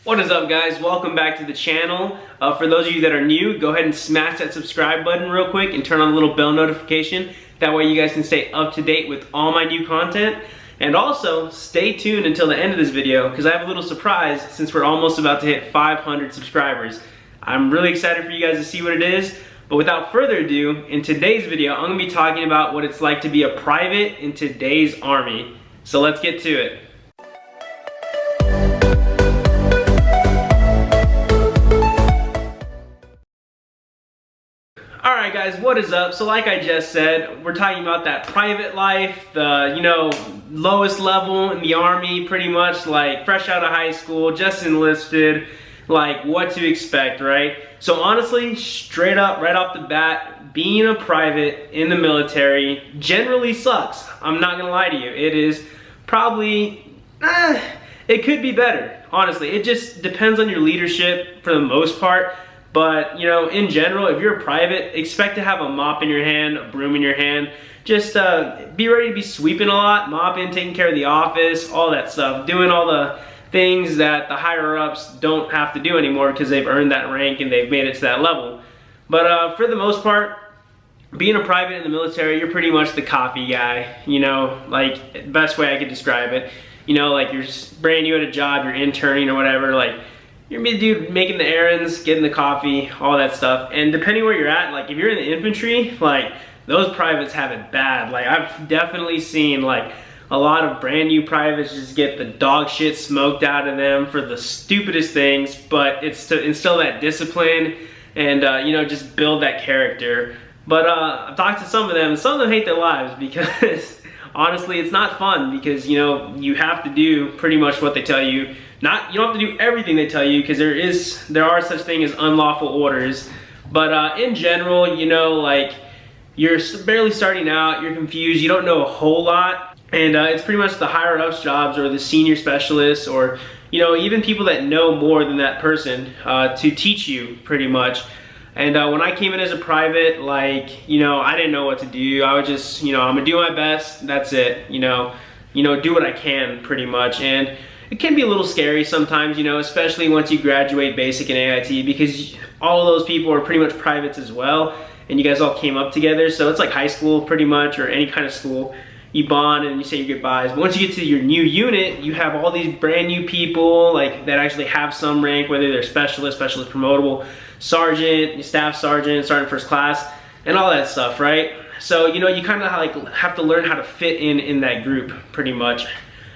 What is up, guys? Welcome back to the channel. For those of you that are new, go ahead and smash that subscribe button real quick and turn on the little bell notification. That way you guys can stay up to date with all my new content. And also, stay tuned until the end of this video because I have a little surprise since we're almost about to hit 500 subscribers. I'm really excited for you guys to see what it is. But without further ado, in today's video, I'm going to be talking about what it's like to be a private in today's Army. So let's get to it. Alright guys, what is up? So like I just said, we're talking about that private life, the, lowest level in the Army, pretty much, like fresh out of high school, just enlisted, like what to expect, right? So honestly, straight up, right off the bat, being a private in the military generally sucks. I'm not gonna lie to you. It is probably, it could be better, honestly. It just depends on your leadership for the most part. But, in general, if you're a private, expect to have a mop in your hand, a broom in your hand. Just be ready to be sweeping a lot, mopping, taking care of the office, all that stuff. Doing all the things that the higher-ups don't have to do anymore because they've earned that rank and they've made it to that level. But for the most part, being a private in the military, you're pretty much the coffee guy, like, best way I could describe it. Like you're brand new at a job, you're interning or whatever, like, you're the dude making the errands, getting the coffee, all that stuff. And depending where you're at, like if you're in the infantry, like those privates have it bad. Like I've definitely seen like a lot of brand new privates just get the dog shit smoked out of them for the stupidest things, but it's to instill that discipline and just build that character. But I've talked to some of them, and some of them hate their lives because honestly it's not fun because you have to do pretty much what they tell you. You don't have to do everything they tell you because there are such thing as unlawful orders. But in general, like you're barely starting out, you're confused, you don't know a whole lot. And it's pretty much the higher ups jobs or the senior specialists or, even people that know more than that person to teach you pretty much. And when I came in as a private, like, I didn't know what to do. I was just, I'm gonna do my best, that's it, do what I can pretty much. And it can be a little scary sometimes, especially once you graduate basic and AIT because all of those people are pretty much privates as well and you guys all came up together. So it's like high school pretty much or any kind of school. You bond and you say your goodbyes. But once you get to your new unit, you have all these brand new people like that actually have some rank, whether they're specialist promotable, sergeant, staff sergeant, sergeant first class, and all that stuff, right? So, you kind of like have to learn how to fit in that group pretty much.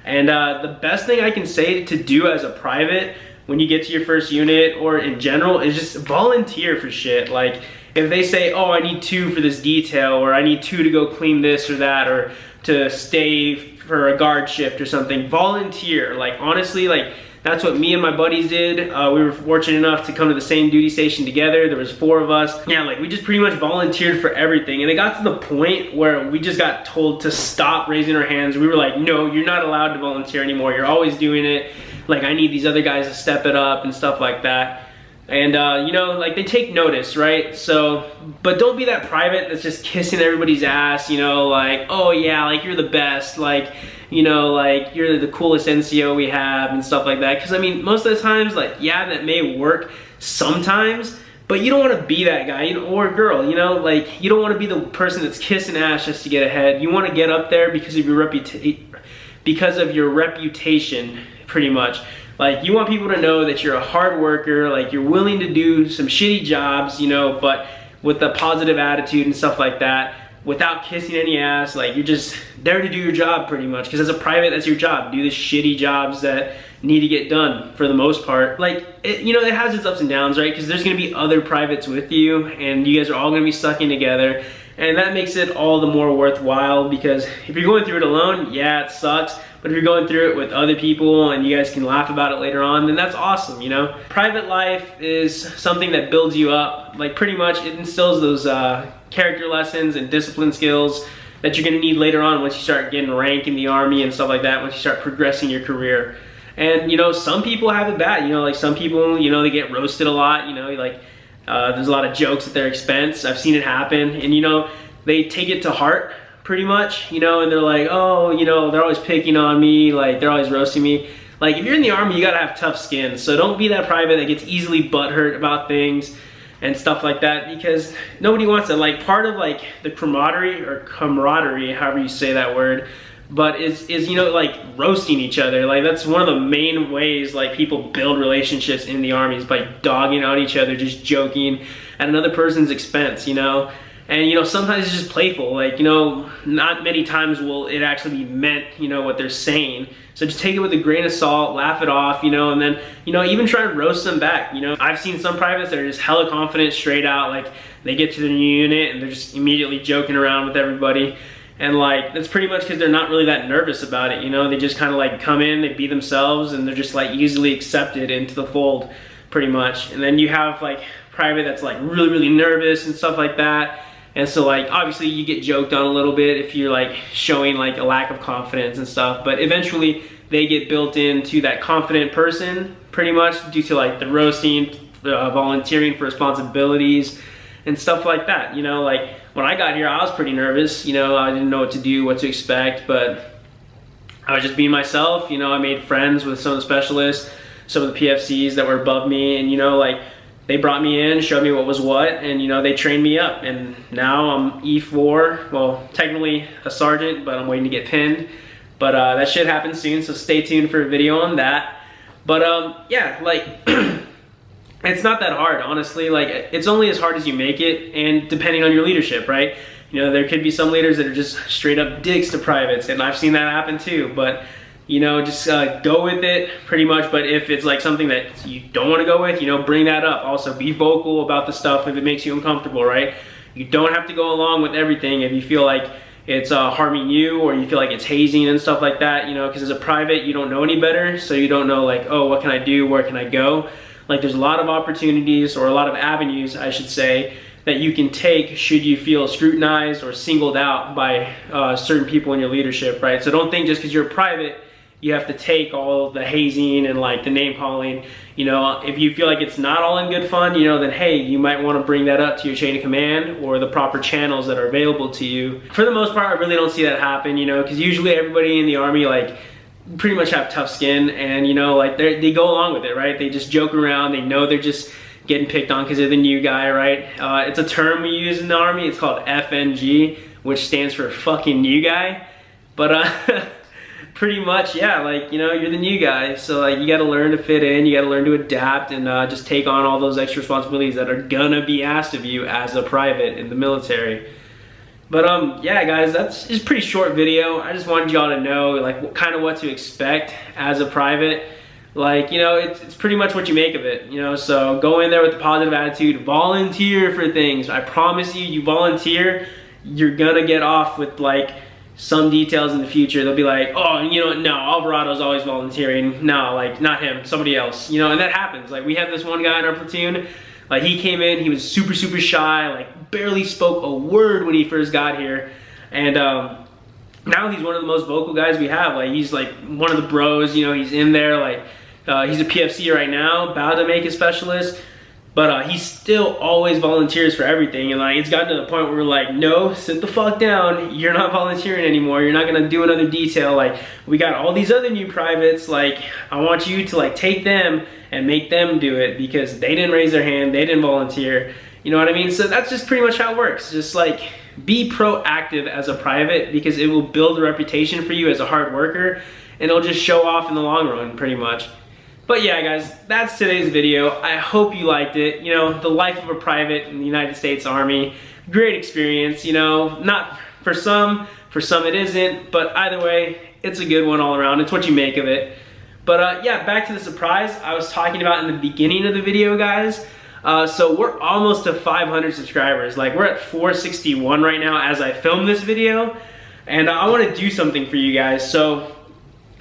And the best thing I can say to do as a private when you get to your first unit or in general is just volunteer for shit. Like if they say, oh, I need 2 for this detail or I need 2 to go clean this or that or to stay for a guard shift or something, volunteer. Like honestly, like that's what me and my buddies did. We were fortunate enough to come to the same duty station together. There was 4 of us. Yeah, like we just pretty much volunteered for everything. And it got to the point where we just got told to stop raising our hands. We were like, no, you're not allowed to volunteer anymore. You're always doing it. Like I need these other guys to step it up and stuff like that. And like they take notice, right? So, but don't be that private that's just kissing everybody's ass, like, oh yeah, like you're the best, like, like you're the coolest NCO we have and stuff like that. Because I mean, most of the times, like, yeah, that may work sometimes, but you don't want to be that guy, or girl, like you don't want to be the person that's kissing ass just to get ahead. You want to get up there because of your reputation, pretty much. Like you want people to know that you're a hard worker, like you're willing to do some shitty jobs, but with a positive attitude and stuff like that, without kissing any ass. Like you're just there to do your job pretty much, because as a private, that's your job. Do the shitty jobs that need to get done for the most part. Like it has its ups and downs, right? Because there's gonna be other privates with you and you guys are all gonna be sucking together, and that makes it all the more worthwhile. Because if you're going through it alone, yeah, it sucks. But if you're going through it with other people and you guys can laugh about it later on, then that's awesome, Private life is something that builds you up. Like pretty much it instills those character lessons and discipline skills that you're gonna need later on once you start getting rank in the Army and stuff like that, once you start progressing your career. And some people have it bad, like some people, they get roasted a lot, like there's a lot of jokes at their expense. I've seen it happen, and they take it to heart pretty much, and they're like, oh, they're always picking on me, like they're always roasting me. like, if you're in the Army, you gotta have tough skin. So don't be that private that gets easily butthurt about things and stuff like that, because nobody wants that. Like, part of like the camaraderie, however you say that word, but is you know, like roasting each other. Like, that's one of the main ways like people build relationships in the Army, is by dogging out each other, just joking at another person's expense, you know. And you know, sometimes it's just playful, like, you know, not many times will it actually be meant, you know, what they're saying. So just take it with a grain of salt, laugh it off, you know, and then, you know, even try to roast them back. You know, I've seen some privates that are just hella confident straight out, like they get to their new unit and they're just immediately joking around with everybody. And like, that's pretty much because they're not really that nervous about it, you know. They just kind of like come in, they be themselves, and they're just like easily accepted into the fold, pretty much. And then you have like private that's like really nervous and stuff like that. And so like, obviously you get joked on a little bit if you're like showing like a lack of confidence and stuff, but eventually they get built into that confident person pretty much due to like the roasting, volunteering for responsibilities and stuff like that. You know, like when I got here, I was pretty nervous, you know, I didn't know what to do, what to expect, but I was just being myself. You know, I made friends with some of the specialists, some of the PFCs that were above me, and you know, like, they brought me in, showed me what was what, and you know, they trained me up. And now I'm E4, well, technically a sergeant, but I'm waiting to get pinned. But that should happen soon, so stay tuned for a video on that. But yeah, like, it's not that hard, honestly. Like, it's only as hard as you make it, and depending on your leadership, right? You know, there could be some leaders that are just straight up dicks to privates, and I've seen that happen too. But you know, just go with it pretty much. But if it's like something that you don't want to go with, you know, bring that up. Also, be vocal about the stuff if it makes you uncomfortable, right? You don't have to go along with everything if you feel like it's harming you, or you feel like it's hazing and stuff like that, you know, because as a private, you don't know any better. So you don't know like, oh, what can I do? Where can I go? Like, there's a lot of opportunities, or a lot of avenues, I should say, that you can take should you feel scrutinized or singled out by certain people in your leadership, right? So don't think just because you're a private, you have to take all the hazing and like the name calling. You know, if you feel like it's not all in good fun, you know, then hey, you might want to bring that up to your chain of command or the proper channels that are available to you. For the most part, I really don't see that happen, you know, because usually everybody in the Army like pretty much have tough skin, and you know, like they go along with it, right? They just joke around. They know they're just getting picked on because they're the new guy, right? It's a term we use in the Army. It's called FNG, which stands for fucking new guy. But pretty much, yeah, like, you know, you're the new guy, so like, you got to learn to fit in, you got to learn to adapt, and just take on all those extra responsibilities that are gonna be asked of you as a private in the military. But yeah, guys, that's just a pretty short video. I just wanted y'all to know like kind of what to expect as a private. Like, you know, it's pretty much what you make of it, you know. So go in there with a positive attitude, volunteer for things. I promise you, you volunteer, you're gonna get off with like some details in the future. They'll be like, oh, you know, no, Alvarado's always volunteering. No, like, not him, somebody else, you know. And that happens. Like, we have this one guy in our platoon, like, he came in, he was super shy, like barely spoke a word when he first got here, and now he's one of the most vocal guys we have. Like, he's like one of the bros, you know. He's in there, like, he's a PFC right now, about to make a specialist, but he still always volunteers for everything. And like, it's gotten to the point where we're like, no, sit the fuck down, you're not volunteering anymore, you're not gonna do another detail. Like, we got all these other new privates, like, I want you to like take them and make them do it, because they didn't raise their hand, they didn't volunteer, you know what I mean? So that's just pretty much how it works. Just like, be proactive as a private, because it will build a reputation for you as a hard worker, and it'll just show off in the long run, pretty much. But yeah, guys, that's today's video. I hope you liked it. You know, the life of a private in the United States Army, great experience, you know. Not for some it isn't, but either way, it's a good one all around. It's what you make of it. But yeah, back to the surprise I was talking about in the beginning of the video, guys. So we're almost to 500 subscribers. Like, we're at 461 right now as I film this video, and I want to do something for you guys. So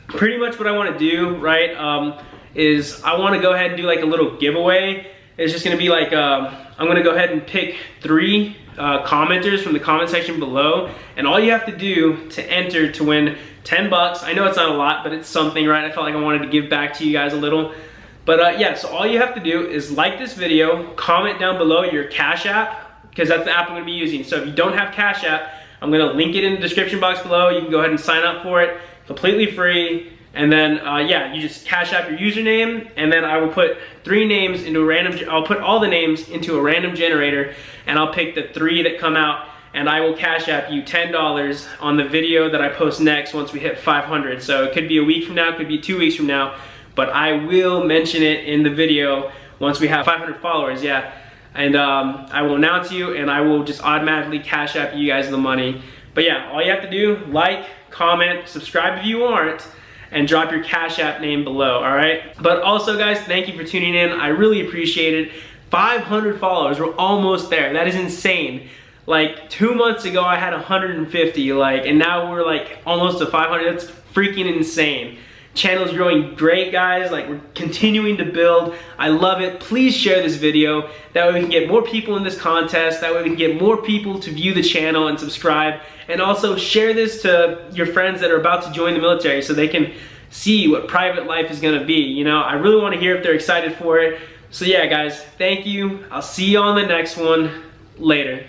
pretty much what I want to do, right, is I want to go ahead and do like a little giveaway. It's just going to be like, I'm going to go ahead and pick 3 commenters from the comment section below, and all you have to do to enter to win 10 bucks. I know it's not a lot, but it's something, right? I felt like I wanted to give back to you guys a little. But yeah, so all you have to do is like this video, comment down below your Cash App, because that's the app I'm going to be using. So if you don't have Cash App, I'm going to link it in the description box below. You can go ahead and sign up for it, completely free. And then, yeah, you just Cash App your username, and then I will put 3 names into a random, I'll put all the names into a random generator, and I'll pick the 3 that come out, and I will Cash App you $10 on the video that I post next once we hit 500. So it could be a week from now, it could be 2 weeks from now, but I will mention it in the video once we have 500 followers, yeah. And I will announce you, and I will just automatically Cash App you guys the money. But yeah, all you have to do, like, comment, subscribe if you aren't, and drop your Cash App name below, all right? But also, guys, thank you for tuning in. I really appreciate it. 500 followers, we're almost there. That is insane. Like 2 months ago, I had 150, and now we're like almost to 500. That's freaking insane. Channel's growing great, guys. Like, we're continuing to build. I love it. Please share this video. That way we can get more people in this contest. That way we can get more people to view the channel and subscribe. And also share this to your friends that are about to join the military so they can see what private life is gonna be. You know, I really wanna hear if they're excited for it. So yeah, guys, thank you. I'll see you on the next one. Later.